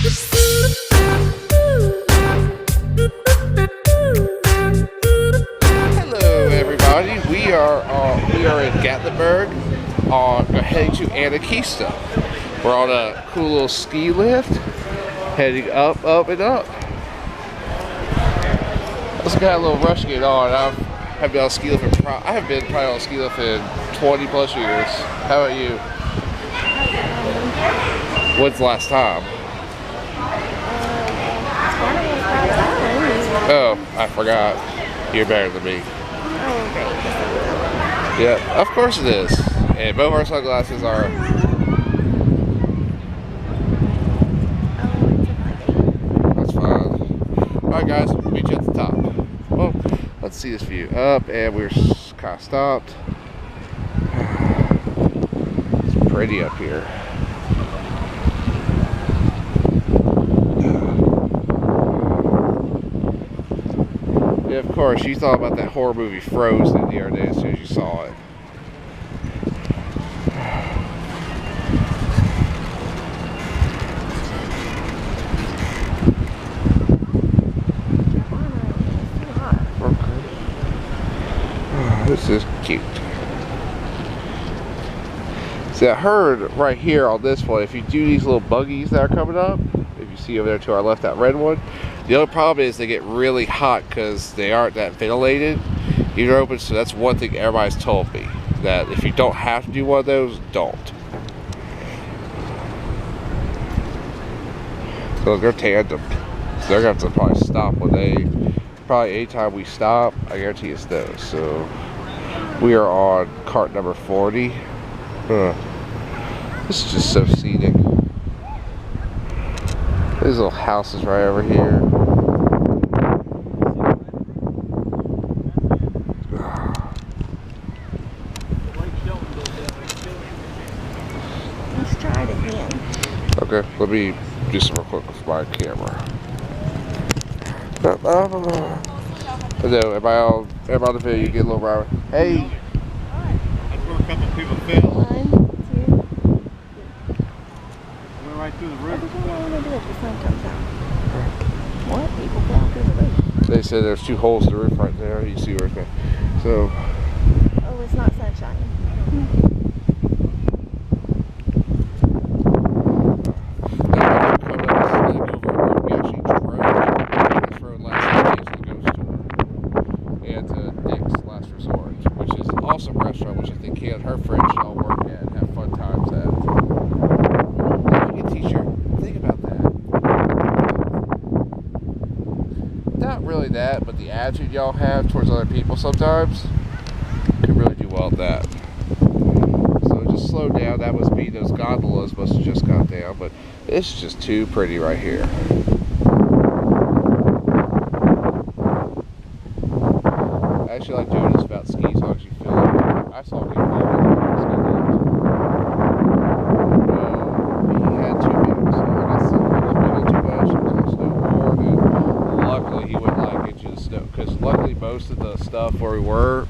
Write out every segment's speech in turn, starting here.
Hello, everybody. We are in Gatlinburg, heading to Anakeesta. We're on a cool little ski lift, heading up, and up. Let's get a little rush to get on. I haven't been on a ski lift probably on a ski lift in 20 plus years. How about you? When's the last time? Oh, I forgot. You're better than me. Oh, great. Yeah, of course it is. And both our sunglasses are. That's fine. Alright, guys, we'll meet you at the top. Well, let's see this view. Up, and we're kind of stopped. It's pretty up here. Yeah, of course, you thought about that horror movie Frozen the other day as soon as you saw it. This is cute. See, I heard right here on this one, if you do these little buggies that are coming up, if you see over there to our left, that red one, the only problem is they get really hot because they aren't that ventilated. Either open, so that's one thing everybody's told me, that if you don't have to do one of those, don't. So they're tandem. So they're going to have to probably stop when probably anytime we stop, I guarantee it's those. So we are on cart number 40. This is just so scenic. These little houses right over here. Let's try it again. Okay, let me do some real quick with my camera. No, everybody on the video, you get a little round. Hey! That's where a couple people fell. 1, 2. Went right through the What roof. did you want to do if the sun comes out? What? People fell through the roof. They said there's 2 holes in the roof right there. You see where it's going. So, Oh, it's not sunshine. restaurant, which I think he and her friends should all work at and have fun times at. If you get a t-shirt, think about that. Not really that, but the attitude y'all have towards other people sometimes could really do well at that. So just slow down. That must be those gondolas must have just got down, but it's just too pretty right here. I actually like doing this about ski songs. You feel like I saw people fall on the ski lift. He had 2 games, so I guess he wasn't too much. It was on snowboard, and luckily he wouldn't like get you the snow, because luckily most of the stuff where we were.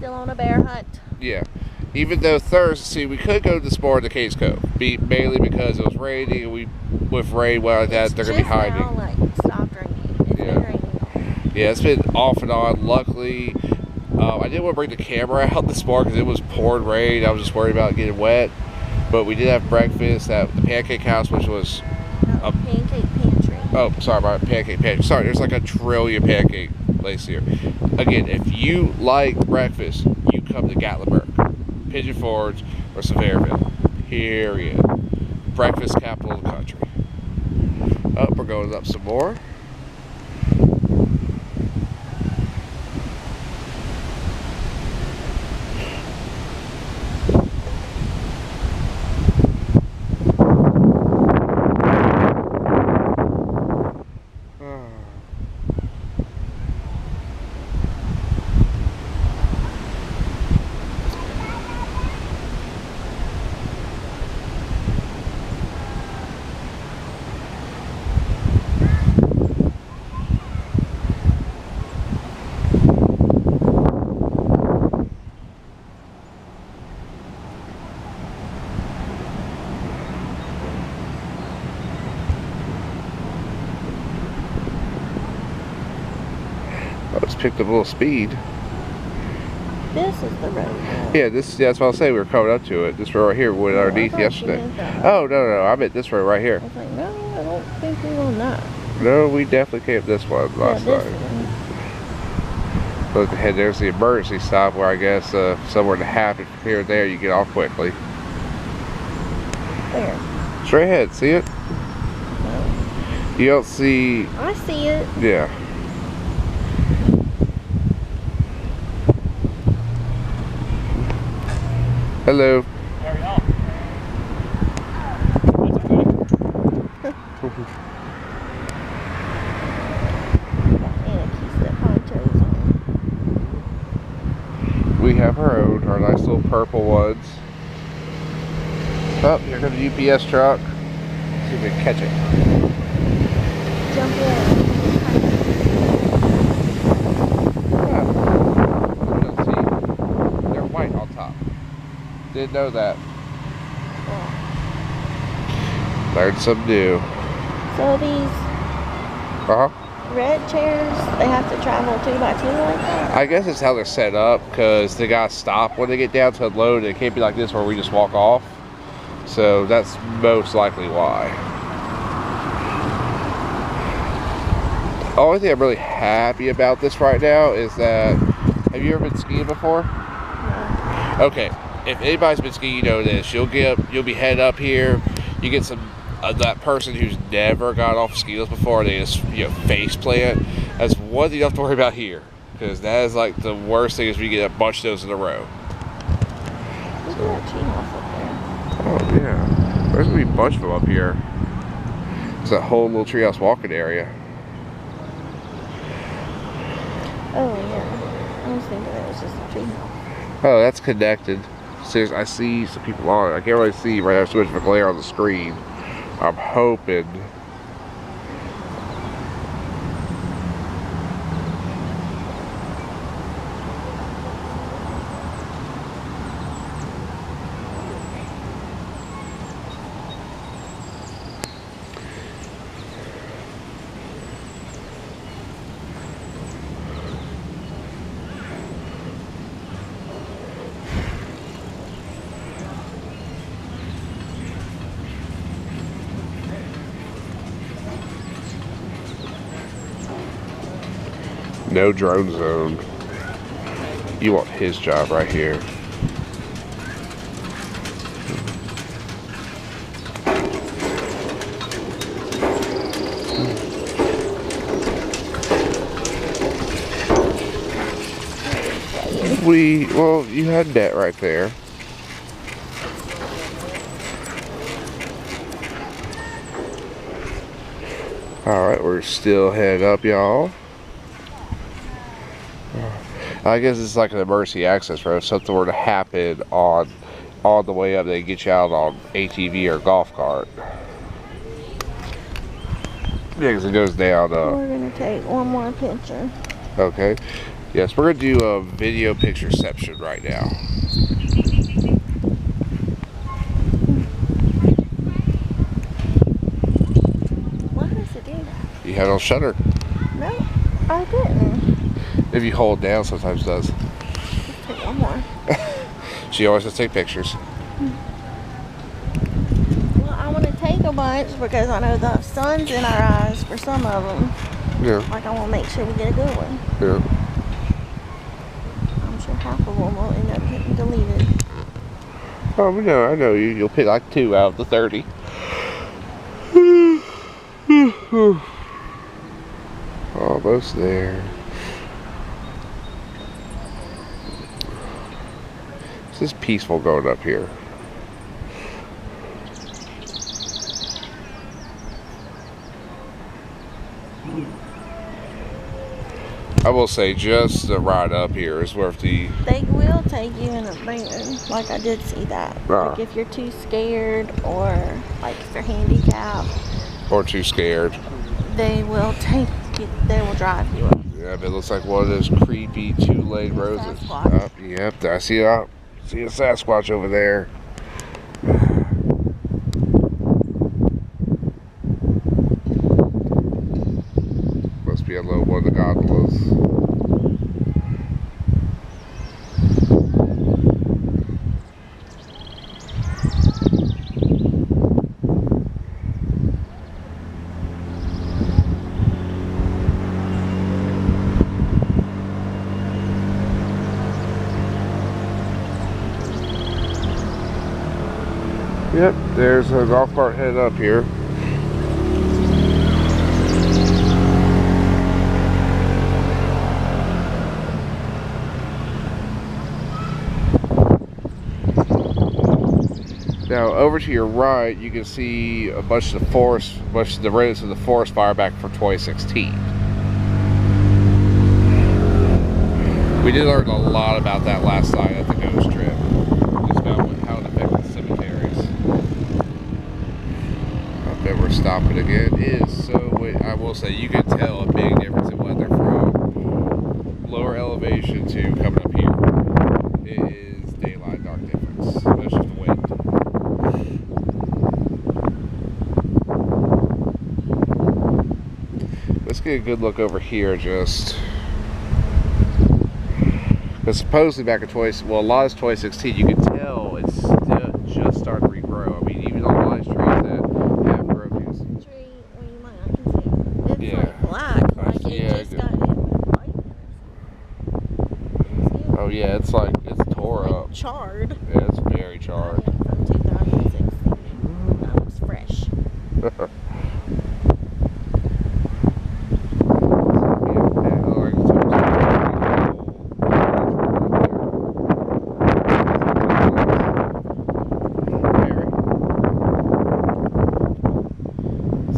On a bear hunt. Yeah. Even though Thursday, we could go to the sport in the Case Cove, mainly because it was raining, and with rain like that, they're going to be hiding. Now, like, stopped raining. It's been raining. Yeah, it's been off and on. Luckily, I didn't want to bring the camera out this morning because it was pouring rain. I was just worried about getting wet. But we did have breakfast at the Pancake House, which was a pancake pantry. Oh, sorry, my pancake pantry. Sorry, there's like a trillion pancake places here. Again, if you like breakfast, you come to Gatlinburg, Pigeon Forge, or Sevierville. Period. Breakfast capital of the country. Oh, we're going up some more. picked up a little speed. This is the road. Right? Yeah, that's what I was saying. We were coming up to it. This road right here went underneath I thought you yesterday. meant that. Oh, no. I meant this road right here. I was like, no, I don't think we're on that. No, we definitely came up this one last this night. one. Look ahead, there's the emergency stop where I guess somewhere to happen from here and there, you get off quickly. There. Straight ahead, see it? No. You don't see... I see it. Yeah. Hello. Carry on. Anakeesta ponchos on. We have our own, our nice little purple ones. Oh, here comes the UPS truck. See if we can catch it. Jump in. They're white on top. Didn't know that. Learned something new. So these red chairs, they have to travel 2 by 2 like that? I guess it's how they're set up because they gotta stop when they get down to unload. It can't be like this where we just walk off. So that's most likely why. The only thing I'm really happy about this right now is that, have you ever been skiing before? No. Okay, if anybody's been skiing, you know this. You'll be headed up here. You get some that person who's never got off skis before. They just face plant. That's one thing you don't have to worry about here, because that is like the worst thing is when you get a bunch of those in a row. Look at that treehouse up there. Oh yeah, there's gonna be a bunch of them up here. It's that whole little treehouse walking area. Oh yeah, I was thinking it was just a treehouse. Oh, that's connected. Seriously, I see some people on it. I can't really see right now, so much of a glare on the screen. I'm hoping. No drone zone. You want his job right here. Well, you had that right there. Alright, we're still heading up, y'all. I guess it's like an emergency access road. If something were to happen on the way up, they get you out on ATV or golf cart. Yeah, because it goes down. We're gonna take one more picture. Okay. Yes, we're gonna do a video picture section right now. Why does it do that? You have no shutter. No, I didn't. If you hold down, sometimes it does. Let's take one more. She always has to take pictures. Well, I want to take a bunch because I know the sun's in our eyes for some of them. Yeah. Like I want to make sure we get a good one. Yeah. I'm sure half of them will end up getting deleted. Oh, no, I know you. You'll pick like 2 out of the 30. Almost there. It's just peaceful going up here. I will say, just the ride up here is worth the... They will take you in a van. Like I did see that. Like if you're too scared or like if you're handicapped. Or too scared. They will take you, they will drive you up. Yeah, but it looks like one of those creepy 2-lane roads. Yep, I see a Sasquatch over there. Must be a little one of the gondolas. Yep, there's a golf cart heading up here. Now over to your right, you can see a bunch of the remnants of the forest fire back from 2016. We did learn a lot about that last night at the ghost trip, just about how it affected the cemeteries. I bet we're stopping again. It is so. I will say you can tell a big difference in weather from lower elevation to coming up here. It is daylight dark difference. It's just the wind. Let's get a good look over here, just. Because supposedly back in a lot of 2016, you can tell it's just starting to regrow. I mean, even on a lot of trees that have growth. Tree, well, you might not can see. It's Yeah. like black, like it just got hit with lightning or something. Oh yeah, it's like it's tore Like up. charred. Yeah, it's very charred. From 2016. That was fresh.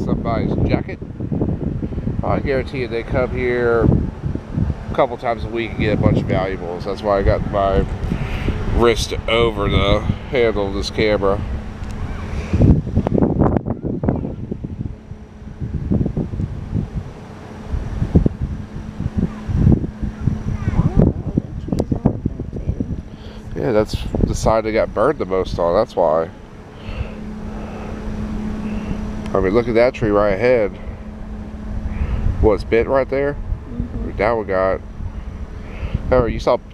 Somebody's jacket. I guarantee you they come here a couple times a week and get a bunch of valuables. That's why I got my wrist over the handle of this camera. Yeah, that's the side that got burned the most on. That's why. I mean, look at that tree right ahead. What's bent right there? Mm-hmm. That one got. Oh,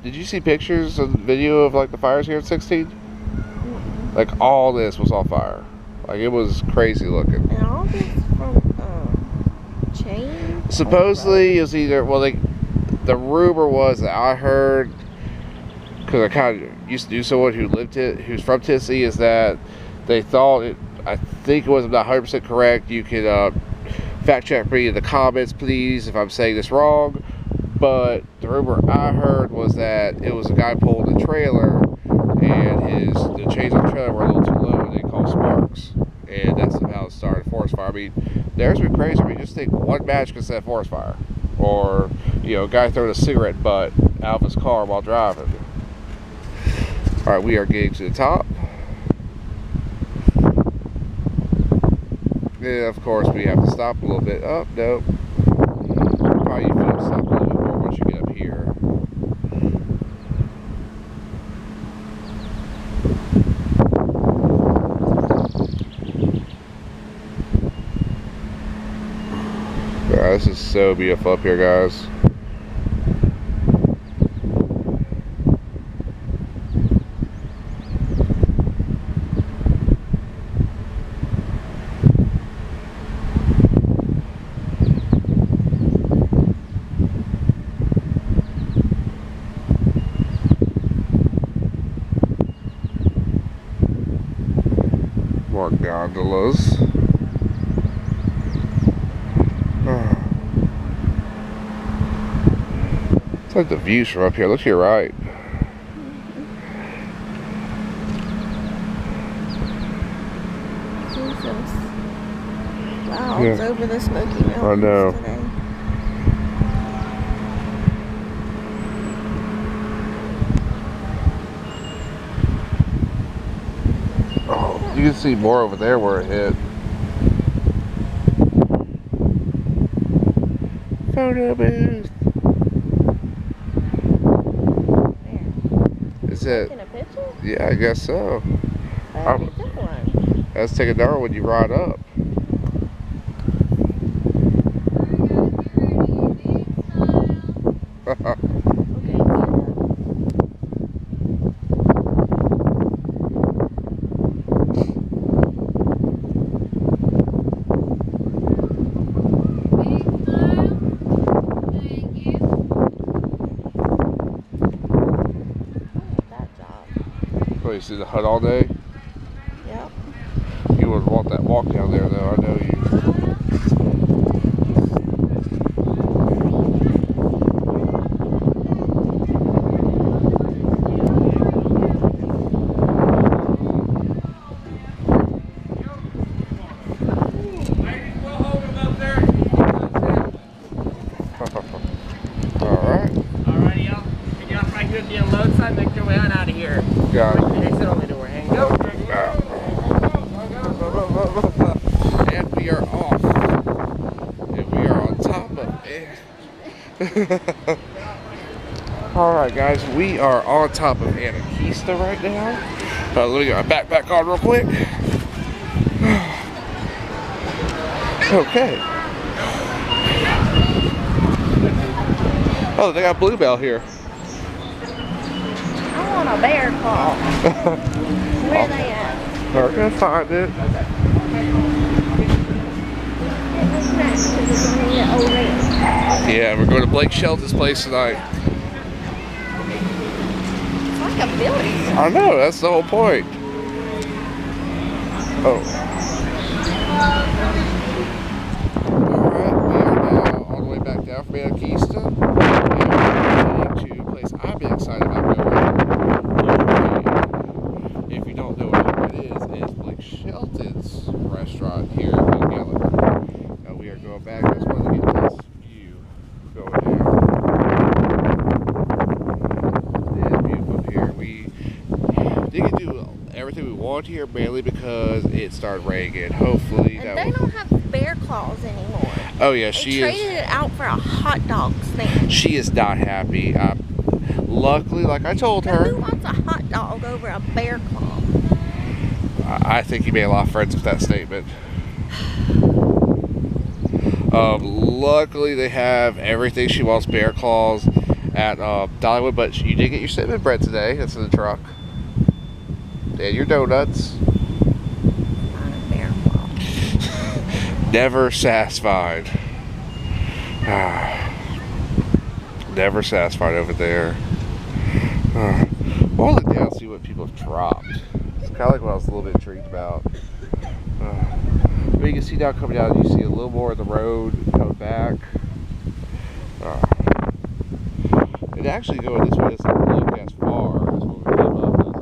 did you see pictures and video of like the fires here in 16? Mm-hmm. Like all this was on fire. Like it was crazy looking. And all this from chain? Supposedly it was either, the rumor was that I heard, because I kind of used to know someone who's from Tennessee, is that they thought it, I think it was not 100% correct. You can fact check me in the comments, please, if I'm saying this wrong. But the rumor I heard was that it was a guy pulling the trailer, and the chains on the trailer were a little too low, and they called sparks, and that's how it started a forest fire. I mean, there's been crazy. I mean, just think one match can set a forest fire, or a guy throwing a cigarette butt out of his car while driving. All right, we are getting to the top. Yeah, of course, we have to stop a little bit. Oh, no. Probably you feel stop a little bit more once you get up here. Yeah, this is so beautiful up here, guys. More gondolas. It's like the views from up here. Look to your right. Clouds over the Smoky Mountains I know. today. Oh, you can see more over there where it hit. Photo booth. Is it? Taking a picture? Yeah, I guess so. I think took one. Let's take another when you ride up. Okay. Oh, you see the hut all day? Yep. You would want that walk down there, though. I know you. Alrighty, y'all. Can y'all right here at the unload side, make your way on out of here. Got it. Exit only door. Hang go. And we are off. And we are on top of it. Alright guys, we are on top of Anakeesta right now. Let me get my backpack on real quick. Okay. Oh, they got bluebell here. I want a bear claw. Where they at? We're gonna find it. Yeah, we're going to Blake Shelton's place tonight. It's like a building. I know, that's the whole point. Oh. Alright, we are now all the way back down from Anakeesta. And we're heading to a place I've been excited about going. If you don't know what it is, it's Blake Shelton's restaurant here in Gatlinburg. Now we are going back. I just wanted to get this view going down. It's beautiful up here. We didn't do everything we wanted here mainly because it started raining. Hopefully And that they will... don't have bear claws anymore. Oh yeah, They she traded is. it out for a hot dog stand. She is not happy. Luckily, like I told Now, who her, wants a hot dog over a bear claw? I think you made a lot of friends with that statement. Luckily, they have everything she wants bear claws at Dollywood, but you did get your cinnamon bread today. That's in the truck. And your donuts. Not a bear claw. Never satisfied. Never satisfied over there. I want to look down and see what people have dropped. It's kind of like what I was a little bit intrigued about. But you can see now coming down, you see a little more of the road coming back. It actually going this way doesn't look as far as when we came up, does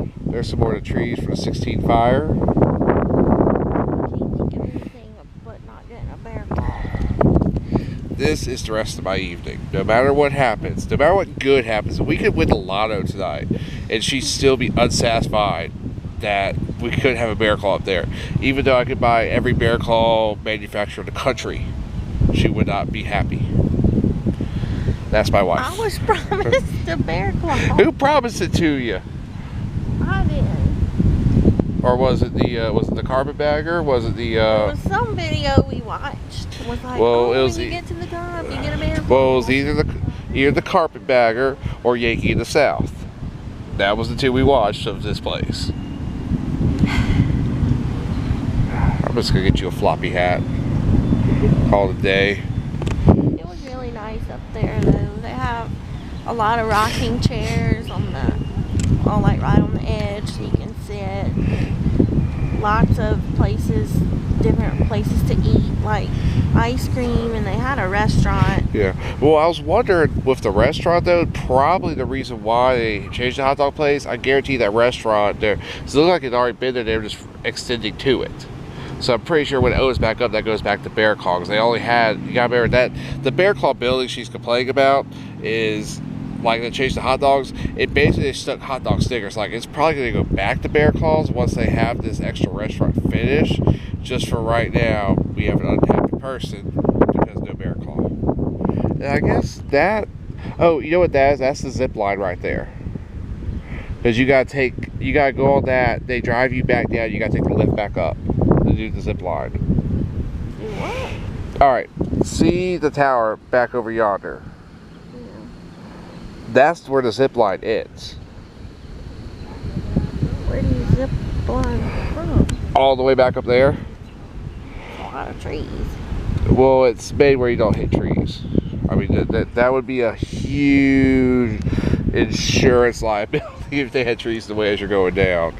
it? There's some more of the trees from the 16 fire. Can't think of anything but not getting a bear claw. This is the rest of my evening. No matter what happens, no matter what good happens, we could win the lotto tonight and she'd still be unsatisfied that we couldn't have a bear claw up there. Even though I could buy every bear claw manufacturer in the country, she would not be happy. That's my wife. I was promised a bear claw. Who promised it to you? I didn't. Or was it the carpetbagger? Was it the It was some video we watched. It was like, Well, oh, it was when you get to the top, you get a bear claw. well, it was either the carpetbagger or Yankee in the South. That was the two we watched of this place. I'm just gonna get you a floppy hat. Call it a day. It was really nice up there, though. They have a lot of rocking chairs on like right on the edge, so you can sit. Lots of places, different places to eat, like ice cream, and they had a restaurant. Yeah. Well, I was wondering with the restaurant though, probably the reason why they changed the hot dog place. I guarantee that restaurant there, so it looked like it had already been there. They were just extending to it. So I'm pretty sure when it opens back up, that goes back to Bear Claw, because they only had, you gotta remember that the Bear Claw building she's complaining about is like they changed the hot dogs. It basically stuck hot dog stickers. Like it's probably gonna go back to Bear Claws once they have this extra restaurant finished. Just for right now, we have an unhappy person because no Bear Claw. And I guess that, oh, you know what that is? That's the zip line right there. Because you gotta go on that. They drive you back down. You gotta take the lift back up to do the zip line. Do what? All right, see the tower back over yonder. That's where the zip line ends. Where do you zip line from? All the way back up there. A lot of trees. Well, it's made where you don't hit trees. I mean, that would be a huge insurance liability if they had trees the way as you're going down.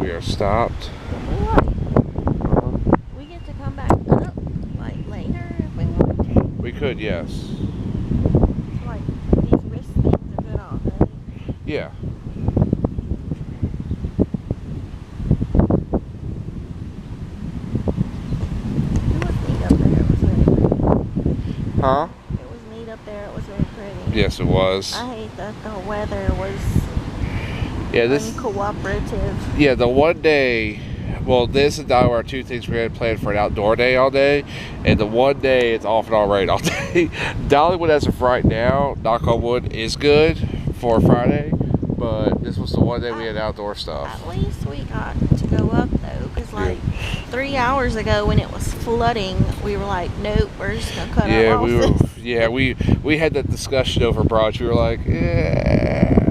We are stopped. We get to come back up like later if we want to. We could, yes. Like these wrist things are good all day. Yeah. Huh? It was neat up there. It was very pretty. Yes, it was. I hate that the weather was uncooperative. Yeah, the one day, well, this and that were our two things we had planned for an outdoor day all day, and the one day it's off and on rain all day. Dollywood as of right now, knock on wood, is good for Friday, but this was the one day we had outdoor stuff. At least we got to go up though, because like 3 hours ago when it was flooding, we were like, nope, we're just gonna cut our losses. We had that discussion over brunch. We were like, yeah.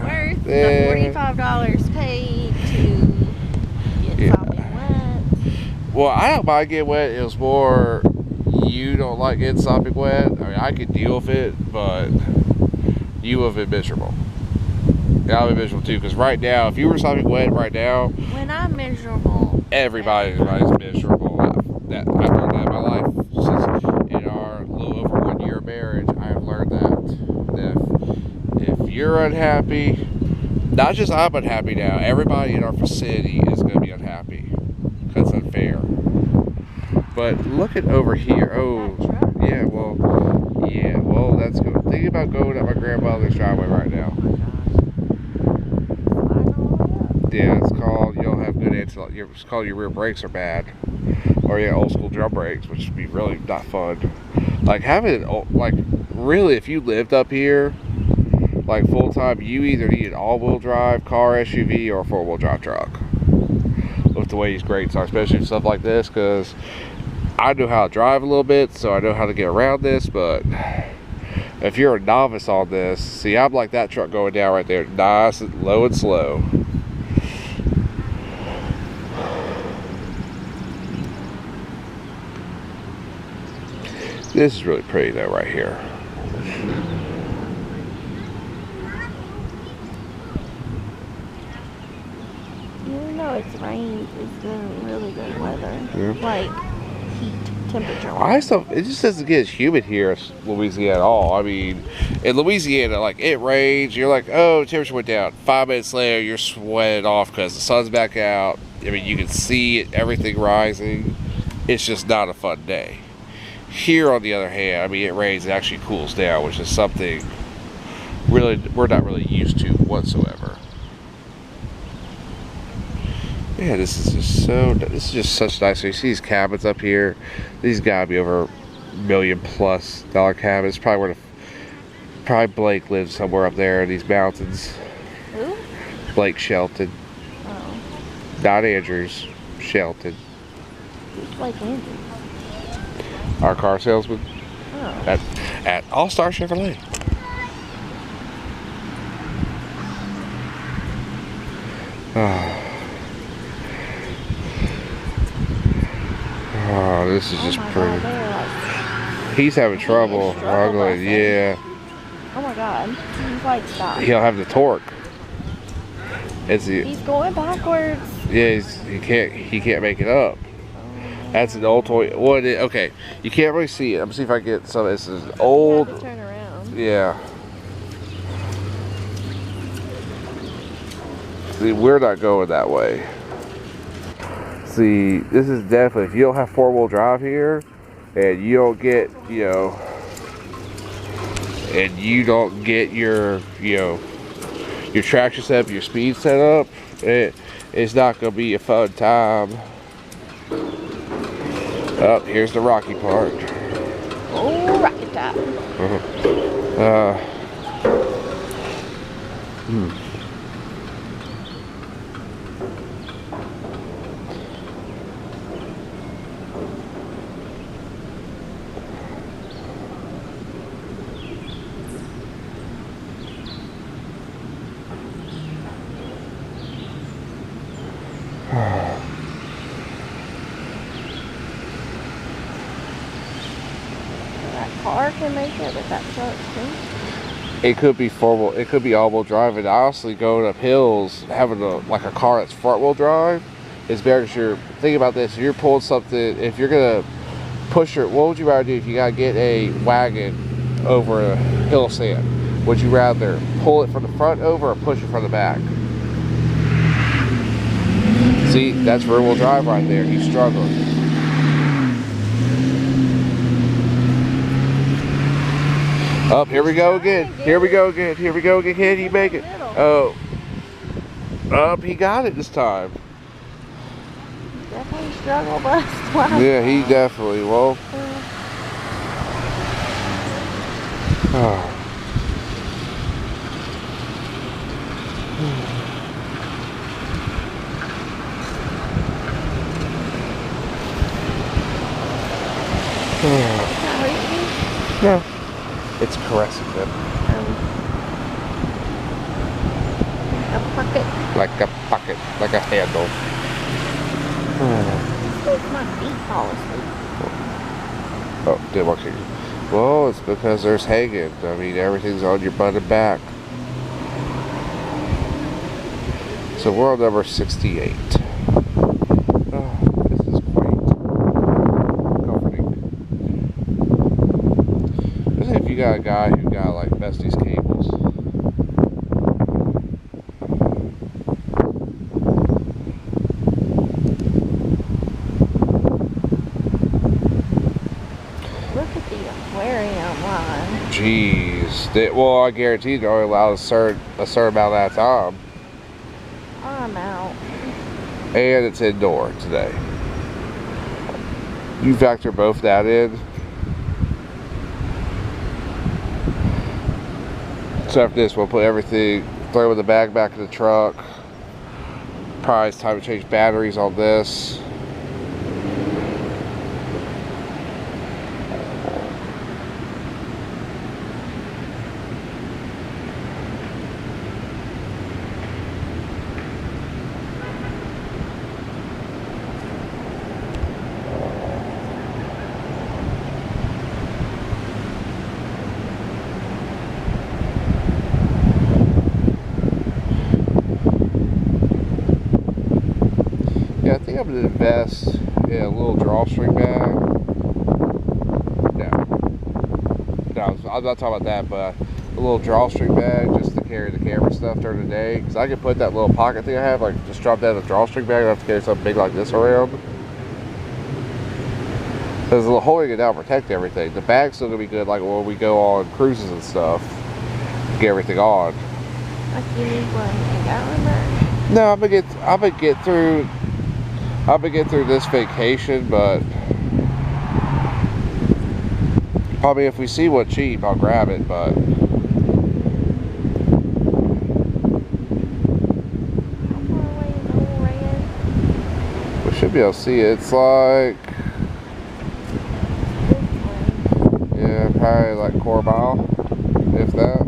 Worth the $45 paid to get sopping wet. Well, I don't mind getting wet. It was more you don't like getting sopping wet. I mean, I could deal with it, but you have been miserable. And I'll be miserable too, because right now, if you were sopping wet right now, when I'm miserable, everybody's miserable. I've learned that in my life. Since in our little over 1 year of marriage, I have learned that if you're unhappy, not just I'm unhappy now, everybody in our vicinity is going to be unhappy. That's unfair. But look at over here. Oh, yeah, well, that's good. Think about going up my grandmother's driveway right now. Yeah, it's called, you don't have good anti, it's called your rear brakes are bad. Or you got old school drum brakes, which would be really not fun. Like having, like really if you lived up here, like full time, you either need an all-wheel drive car, SUV, or a four-wheel drive truck. With the way these grates are, especially for stuff like this, because I know how to drive a little bit, so I know how to get around this, but if you're a novice on this, see, I'm like that truck going down right there, nice and low and slow. This is really pretty though right here. Even though it's rained, it's been really good weather. Yeah. Like heat, temperature. It just doesn't get as humid here in Louisiana at all. I mean, in Louisiana, like it rains, you're like, oh, temperature went down. 5 minutes later, you're sweating off because the sun's back out. I mean, you can see it, everything rising. It's just not a fun day. Here, on the other hand, I mean, it rains, it actually cools down, which is something really we're not really used to whatsoever. Yeah, this is just such nice. You see these cabins up here. These gotta be over $1 million+ cabins. Probably Blake lives somewhere up there in these mountains. Who? Blake Shelton. Oh. Not Andrews. Shelton. Who's Blake Andrews? Our car salesman. Oh. At All Star Chevrolet. Oh, this is just pretty. God, He's having trouble struggling. Yeah. Oh my God. He's like, stop. He'll have the torque. He's going backwards. Yeah, he can't make it up. That's an old toy. What? Okay, you can't really see it. I'm gonna see if I can get some. This is old. You have to turn around. Yeah. See, we're not going that way. See, this is definitely, if you don't have four-wheel drive here, and you don't get, and you don't get your traction set up, your speed set up, it's not gonna be a fun time. Oh, here's the rocky part. Oh, rocky top. Car can make it, but that truck too. it could be four-wheel, it could be all-wheel drive, and honestly, going up hills, having like a car that's front-wheel drive is better. Because you're thinking about this, if you're pulling something, if you're gonna push your, what would you rather do if you gotta get a wagon over a hill of sand? Would you rather pull it from the front over or push it from the back? See, that's rear-wheel drive right there. He's struggling. Up, here we go again. Here we go again. Here we go again. Can he make it? Oh. Up, he got it this time. Definitely struggle bus. Yeah, he definitely will. Oh. No, it's caressing them. A pocket. Like a pocket, like a handle. Makes my feet fall asleep. Oh, didn't want to. Well, it's because there's hanging. I mean, everything's on your butt and back. So we're on number 68. Oh, this is quaint. Comforting. Especially if you got a guy who got like Besties cables. Look at the aquarium line. Jeez. Well, I guarantee they're only allowed a certain amount at a time. I'm out. And it's indoor today. You factor both that in. So after this, we'll put everything, throw the bag back in the truck. Probably it's time to change batteries on this. Yeah, I think I'm going to invest in a little drawstring bag. No, I'm not talking about that, but a little drawstring bag just to carry the camera stuff during the day. Because I can put that little pocket thing I have, like just drop that in a drawstring bag. I don't have to carry something big like this around. Because holding it down protect everything. The bag's still going to be good like when we go on cruises and stuff. Get everything on. Like you need one in Gatlinburg? No, I'm gonna get through this vacation, but probably if we see one cheap, I'll grab it, but we should be able to see it. It's like, yeah, probably like quarter mile, if that.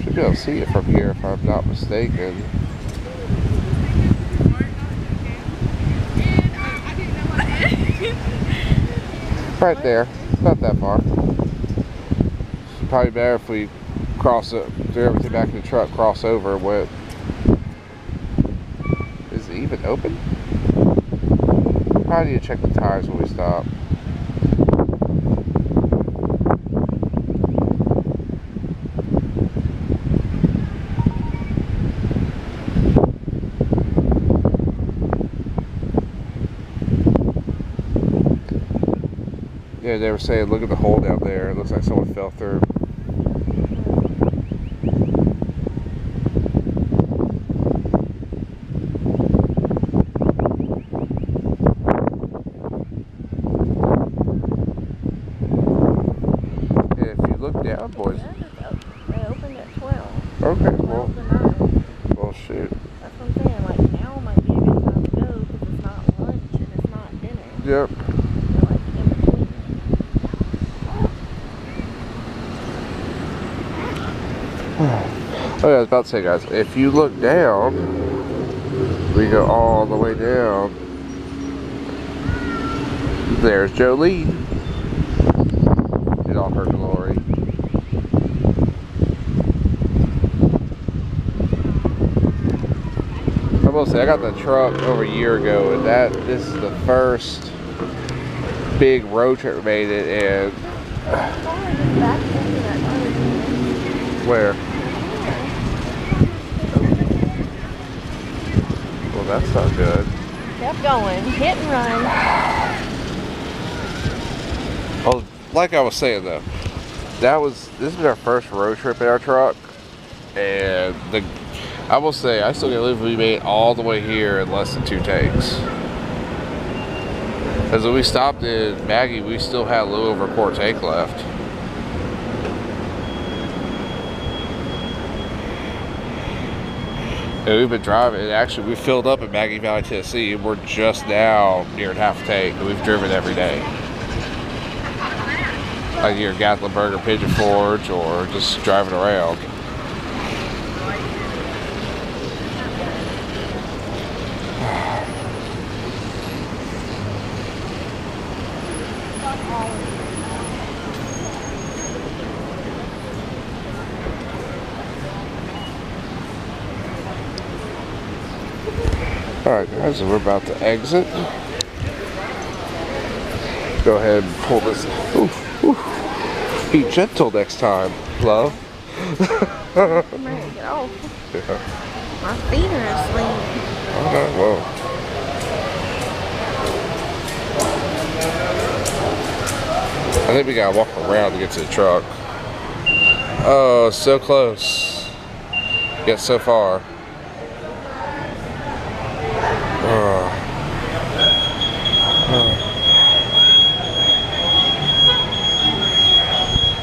Should be able to see it from here if I'm not mistaken. Right there, not that far. It's probably better if we cross it, do everything back in the truck, cross over with. Is it even open? Probably need to check the tires when we stop. Yeah, they were saying, look at the hole down there. It looks like someone fell through. Yeah, if you look down, boys. They opened at 12. Okay, 12 to 9. well, shoot. That's what I'm saying. Like, now might be a good time to go because it's not lunch and it's not dinner. Yep. They're like in between. Oh yeah, I was about to say, guys, if you look down, we go all the way down. There's Jolene. say, I got the truck over a year ago, and this is the first big road trip we made it, and where? Well, that's not good. Kept going, hit and run. Well, like I was saying though, this has been our first road trip in our truck, and I will say I still can't believe we made it all the way here in less than 2 takes. Because when we stopped in Maggie, we still had a little over a quarter tank left. And we've been driving, and actually we filled up in Maggie Valley, Tennessee, and we're just now near half a tank, and we've driven every day. Like here in Gatlinburg or Pigeon Forge, or just driving around. Alright guys, so we're about to exit. Go ahead and pull this. Ooh, ooh. Be gentle next time, love. I'm ready to get off. Yeah. My feet are asleep. Alright, well. I think we gotta walk around to get to the truck. Oh, so close. Yet so far.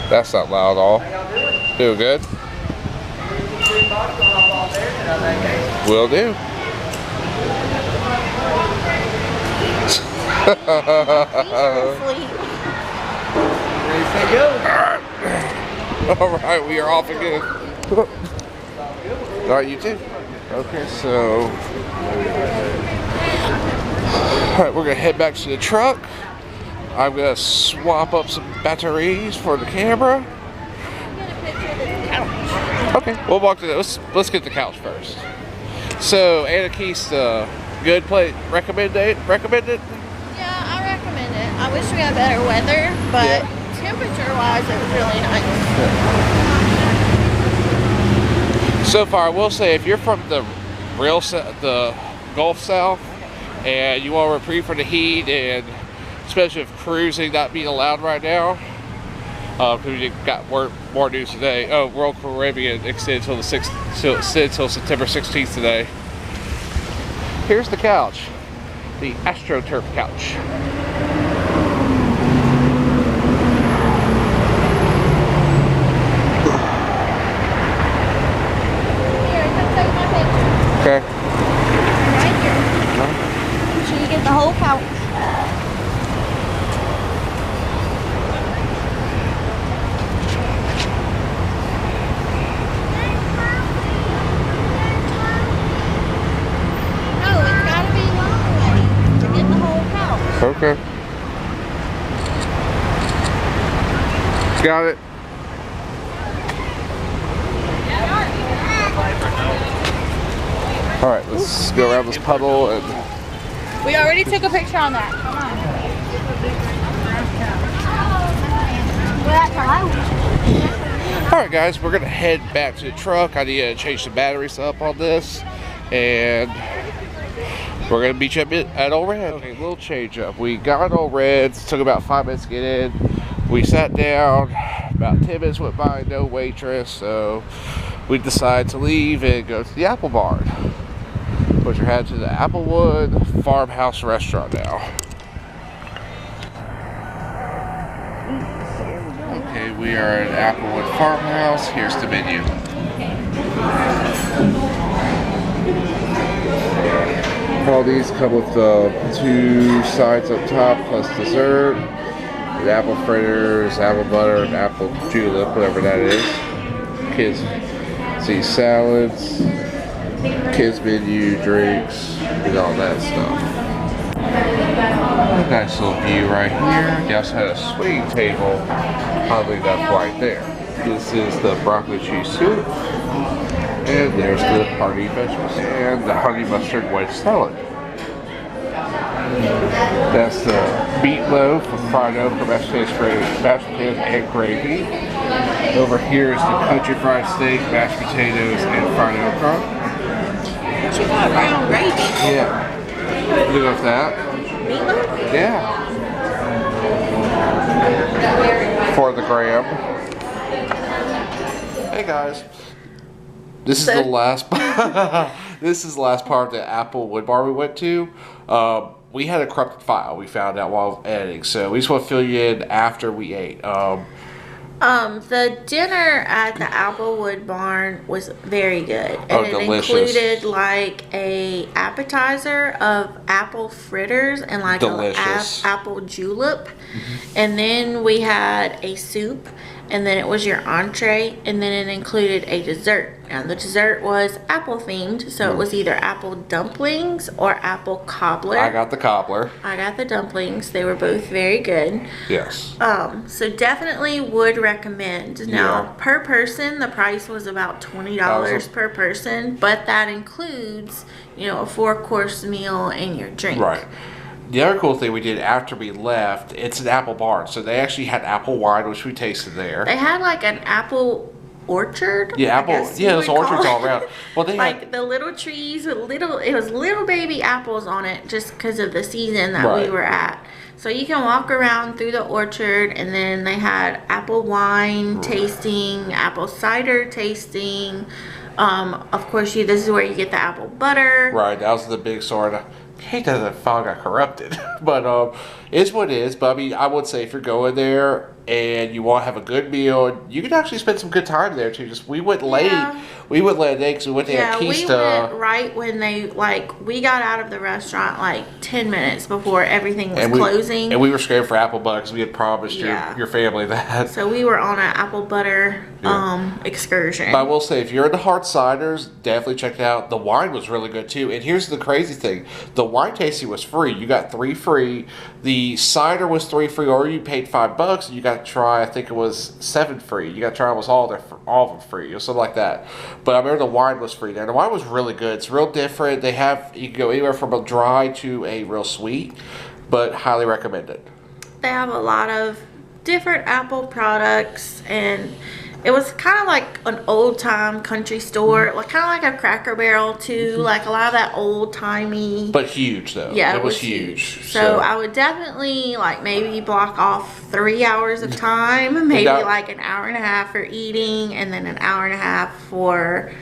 That's not loud at all. Feel good? Will do. Alright, we are off again. Alright, you too. Okay, so alright, we're gonna head back to the truck. I'm gonna swap up some batteries for the camera. Get a picture of this couch. Okay, we'll walk to this. Let's get the couch first. So, Anakeesta, good place. Recommend it? Yeah, I recommend it. I wish we had better weather, but temperature-wise, it was really nice. So far, I will say, if you're from the Gulf South, and you want a reprieve from the heat, and especially if cruising not being allowed right now, because we got more news today. Oh, World Caribbean extended till till September 16th today. Here's the couch, the AstroTurf couch. Here, come take my picture. Okay. Right here. Make sure you get the whole couch. Okay. Got it. All right, let's go around this puddle and. We already took a picture on that. Come on. All right, guys, we're gonna head back to the truck. I need to change the batteries up on this, and we're gonna beach up at Old Red. Okay, little change up. We got Old Reds. Took about 5 minutes to get in. We sat down. About 10 minutes went by. No waitress. So we decided to leave and go to the Apple Barn, which we're headed to the Applewood Farmhouse restaurant now. Okay, we are at Applewood Farmhouse. Here's the menu. All these come with 2 sides up top plus dessert, and apple fritters, apple butter, and apple julep, whatever that is. Kids see salads, kids menu, drinks, and all that stuff. Nice little view right here. You also had a swing table, oddly enough, right there. This is the broccoli cheese soup. And there's the hearty vegetables and the honey mustard wedge salad. That's the meatloaf, fried okra, mashed potatoes, and gravy. Over here is the country fried steak, mashed potatoes, and fried okra. What you got right on gravy? Yeah. You go with that? Meatloaf? Yeah. For the gram. Hey guys. This is the last. This is the last part of the Applewood bar we went to. We had a corrupted file. We found out while editing, so we just want to fill you in after we ate. The dinner at the Applewood barn was very good, and it delicious. included like a appetizer of apple fritters and like Delicious. a apple julep, and then we had a soup, and then it was your entree, and then it included a dessert. Now the dessert was apple themed, so it was either apple dumplings or apple cobbler. I got the cobbler. I got the dumplings. They were both very good. Yes. So definitely would recommend. Now, per person, the price was about $20 per person, but that includes, you know, a 4-course meal and your drink. Right. The other cool thing we did after we left, it's an apple barn, so they actually had apple wine, which we tasted there. They had like an apple orchard. Yeah, there's orchards all around. Well, they like had the little trees with it was little baby apples on it just because of the season that we were at. So you can walk around through the orchard, and then they had apple wine tasting, apple cider tasting. Of course, this is where you get the apple butter. Right, that was the big sort of. I hate that the file got corrupted, but it's what it is. But I mean, I would say if you're going there and you want to have a good meal, you can actually spend some good time there too. Just we went late. We went late because we went to Anakeesta. We went right when we got out of the restaurant like 10 minutes before everything was closing. And we were scared for apple butter because we had promised your family that. So we were on an apple butter excursion. But I will say, if you're into hard ciders, definitely check it out. The wine was really good too. And here's the crazy thing: the wine tasting was free. You got 3 free. The cider was 3 free, or you paid $5 and you got to try. I think it was 7 free. You got to try almost all of them free, or something like that. But I remember the wine was free there. The wine was really good. It's real different. You can go anywhere from a dry to a real sweet, but highly recommend it. They have a lot of different Apple products, and it was kind of like an old-time country store, like kind of like a Cracker Barrel too, like a lot of that old-timey. But huge though. Yeah, it was huge. So I would definitely like maybe block off 3 hours of time, maybe like an hour and a half for eating, and then an hour and a half for.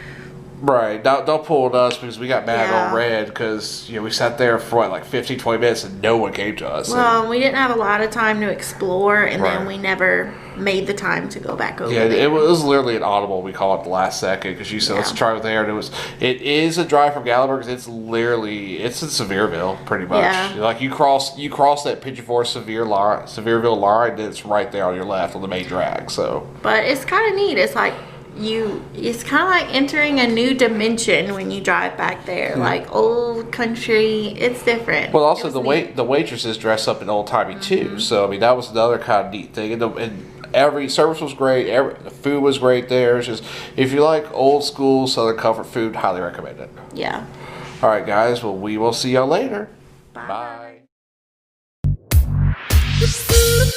Right, don't pull at us because we got mad on red because we sat there for like 15, 20 minutes and no one came to us. Well, we didn't have a lot of time to explore, and then we never made the time to go back over there. It was literally an audible. We call it the last second because you said let's try it there, and it is a drive from Gatlinburg. It's in Sevierville pretty much. Yeah. Like you cross that Pigeon Forest Sevierville line, and it's right there on your left on the main drag. So, but it's kind of neat. It's like. It's kind of like entering a new dimension when you drive back there, like old country. It's different. Well, also the waitresses dress up in old timey too. So I mean that was another kind of neat thing. And every service was great. The food was great there. It's just if you like old school Southern comfort food, highly recommend it. Yeah. All right, guys. Well, we will see y'all later. Bye. Bye.